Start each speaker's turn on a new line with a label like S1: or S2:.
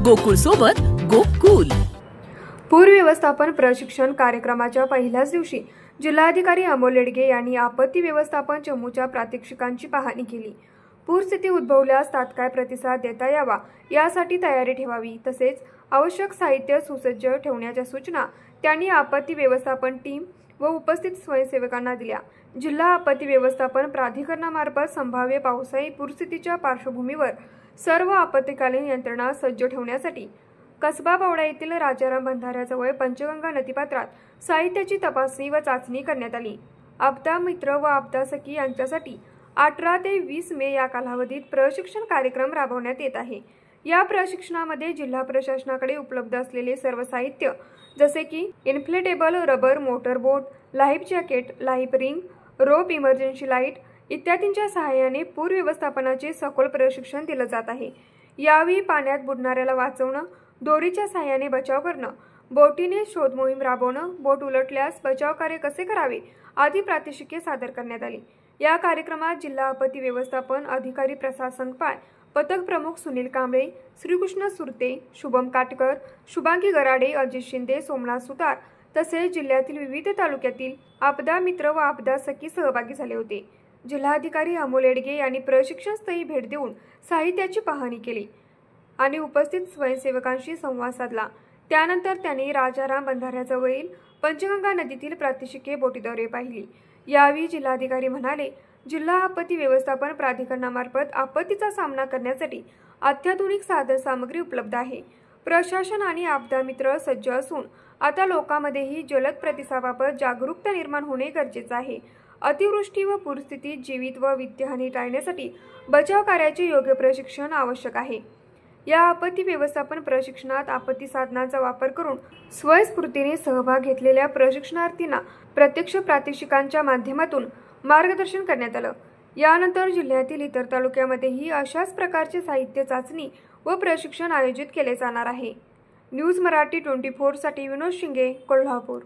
S1: गोकुळ सोबत गोकुल।
S2: पूर व्यवस्थापन प्रशिक्षण कार्यक्रमाच्या पहिल्याच दिवशी जिल्हाधिकारी अमोल येडगे यांनी आपत्ती व्यवस्थापन चमूच्या प्रात्यक्षिकांची पाहणी केली। पूर स्थिती उद्भवल्यास तात्काळ प्रतिसाद देता यावा यासाठी तयारी ठेवावी, तसेच आवश्यक साहित्य सुसज्ज ठेवण्याच्या सूचना त्यांनी आपत्ती व्यवस्थापन टीम व उपस्थित स्वयंसेवकांना दिल्या। जिल्हा आपत्ती व्यवस्थापन प्राधिकरणामार्फत संभाव्य पावसाळी पूरस्थितीच्या पार्श्वभूमीवर सर्व आपत्कालीन यंत्रणा सज्ज ठेवण्यासाठी कसबा पावडा येथील राजाराम बंधाऱ्याजवळ पंचगंगा नदीपात्रात साहित्याची तपासणी व चाचणी करण्यात आली। आपदा मित्र व आपदा सखी यांच्यासाठी 18 ते 20 मे या कालावधीत प्रशिक्षण कार्यक्रम राबवण्यात येत आहे। या प्रशिक्षणामध्ये जिल्हा प्रशासनाकडे उपलब्ध असलेले सर्व साहित्य जसे की इन्फ्लेटेबल रबर मोटर बोट, लाईफ जॅकेट, लाईफ रिंग, रोप, इमर्जन्सी लाईट इत्यादींच्या सहाय्याने पूर व्यवस्थापनाचे सखोल प्रशिक्षण दिले जात आहे। यावेळी पाण्यात बुडणाऱ्याला वाचवणं, दोरीच्या सहाय्याने बचाव करणं, बोटीने शोध मोहीम राबवणं, बोट उलटल्यास बचाव कार्य कसे करावे आदी प्रात्यक्षिके सादर करण्यात आली। या कार्यक्रमात जिल्हा आपत्ती व्यवस्थापन अधिकारी प्रसाद संकपाळ, पथक प्रमुख सुनील कांबळे, श्रीकृष्ण सुरते, शुभम काटकर, शुभांगी गराडे, अजित शिंदे, सोमनाथ सुतार तसेच जिल्ह्यातील विविध तालुक्यातील आपदा मित्र व आपदा सखी सहभागी झाले होते। जिल्हाधिकारी अमोल येडगे यांनी प्रशिक्षण स्थळी भेट देऊन साहित्याची पाहणी केली आणि उपस्थित स्वयंसेवकांशी संवाद साधला। त्यानंतर त्यांनी राजाराम बंधाऱ्याजवळील पंचगंगा नदीतील प्रात्यक्षिके बोटीद्वारे पाहिली। यावेळी जिल्हाधिकारी म्हणाले, जिल्हा आपत्ती व्यवस्थापन प्राधिकरणामार्फत आपत्तीचा सामना करण्यासाठी अत्याधुनिक साधनसामग्री उपलब्ध आहे। प्रशासन आणि आपदा मित्र सज्ज असून आता लोकांमध्येही जलद प्रतिसादाबाबत जागरूकता निर्माण होणे गरजेचे आहे। अतिवृष्टी व पूरस्थितीत जीवित व वित्तहानी टाळण्यासाठी बचाव कार्याचे योग्य प्रशिक्षण आवश्यक आहे। या आपत्ती व्यवस्थापन प्रशिक्षणात आपत्ती साधनांचा वापर करून स्वयंस्फूर्तीने सहभाग घेतलेल्या प्रशिक्षणार्थींना प्रत्यक्ष प्रात्यक्षिकांच्या माध्यमातून मार्गदर्शन करण्यात आलं। यानंतर जिल्ह्यातील इतर तालुक्यामध्येही अशाच प्रकारचे साहित्य चाचणी व प्रशिक्षण आयोजित केले जाणार आहे। न्यूज मराठी 24 साठी विनोद शिंगे, कोल्हापूर।